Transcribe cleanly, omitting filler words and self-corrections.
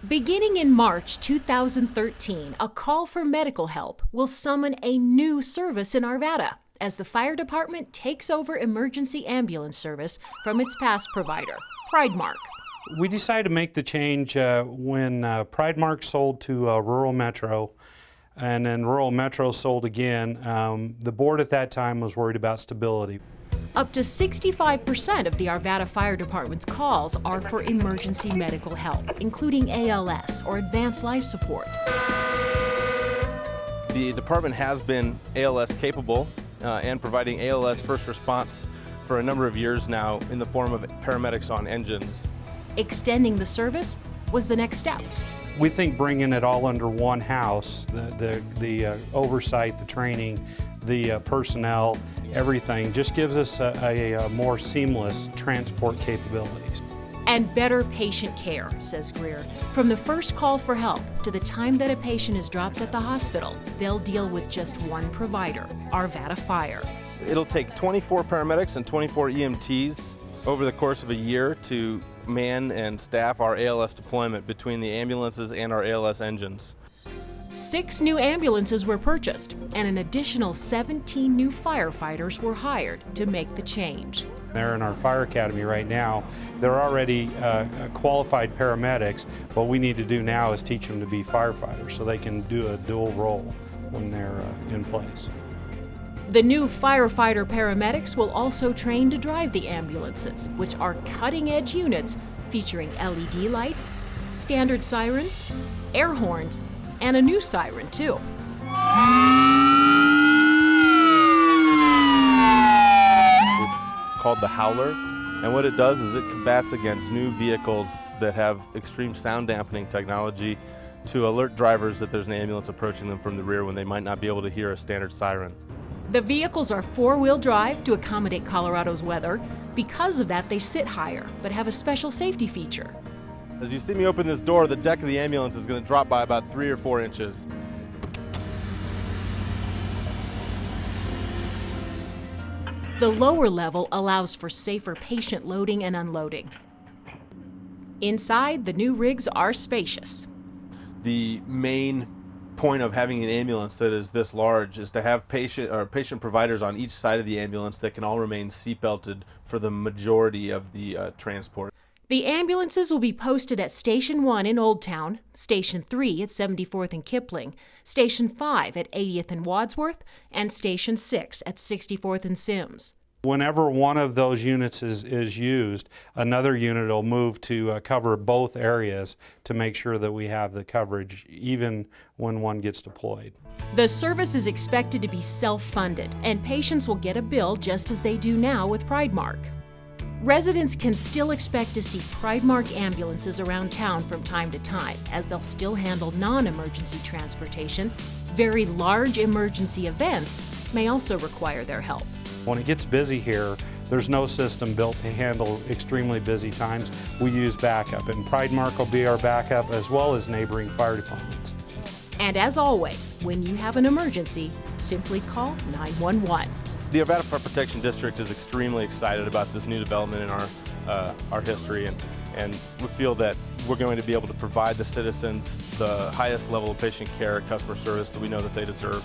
Beginning in March 2013, a call for medical help will summon a new service in Arvada as the fire department takes over emergency ambulance service from its past provider, Pridemark. We decided to make the change when Pridemark sold to Rural Metro, and then Rural Metro sold again. The board at that time was worried about stability. Up to 65% of the Arvada Fire Department's calls are for emergency medical help, including ALS or advanced life support. The department has been ALS capable and providing ALS first response for a number of years now in the form of paramedics on engines. Extending the service was the next step. We think bringing it all under one house, the oversight, the training, the personnel, everything, just gives us a more seamless transport capabilities. And better patient care, says Greer. From the first call for help to the time that a patient is dropped at the hospital, they'll deal with just one provider, Arvada Fire. It'll take 24 paramedics and 24 EMTs over the course of a year to man and staff our ALS deployment between the ambulances and our ALS engines. 6 new ambulances were purchased, and an additional 17 new firefighters were hired to make the change. They're in our fire academy right now. They're already qualified paramedics. What we need to do now is teach them to be firefighters so they can do a dual role when they're in place. The new firefighter paramedics will also train to drive the ambulances, which are cutting-edge units featuring LED lights, standard sirens, air horns, and a new siren, too. It's called the Howler, and what it does is it combats against new vehicles that have extreme sound dampening technology to alert drivers that there's an ambulance approaching them from the rear when they might not be able to hear a standard siren. The vehicles are 4-wheel drive to accommodate Colorado's weather. Because of that, they sit higher, but have a special safety feature. As you see me open this door, the deck of the ambulance is going to drop by about 3 or 4 inches. The lower level allows for safer patient loading and unloading. Inside, the new rigs are spacious. The main point of having an ambulance that is this large is to have patient providers on each side of the ambulance that can all remain seatbelted for the majority of the transport. The ambulances will be posted at Station 1 in Old Town, Station 3 at 74th and Kipling, Station 5 at 80th and Wadsworth, and Station 6 at 64th and Sims. Whenever one of those units is used, another unit will move to cover both areas to make sure that we have the coverage even when one gets deployed. The service is expected to be self-funded, and patients will get a bill just as they do now with Pridemark. Residents can still expect to see Pridemark ambulances around town from time to time, as they'll still handle non-emergency transportation. Very large emergency events may also require their help. When it gets busy here, there's no system built to handle extremely busy times. We use backup, and Pridemark will be our backup as well as neighboring fire departments. And as always, when you have an emergency, simply call 911. The Arvada Fire Protection District is extremely excited about this new development in our history, and we feel that we're going to be able to provide the citizens the highest level of patient care and customer service that we know that they deserve.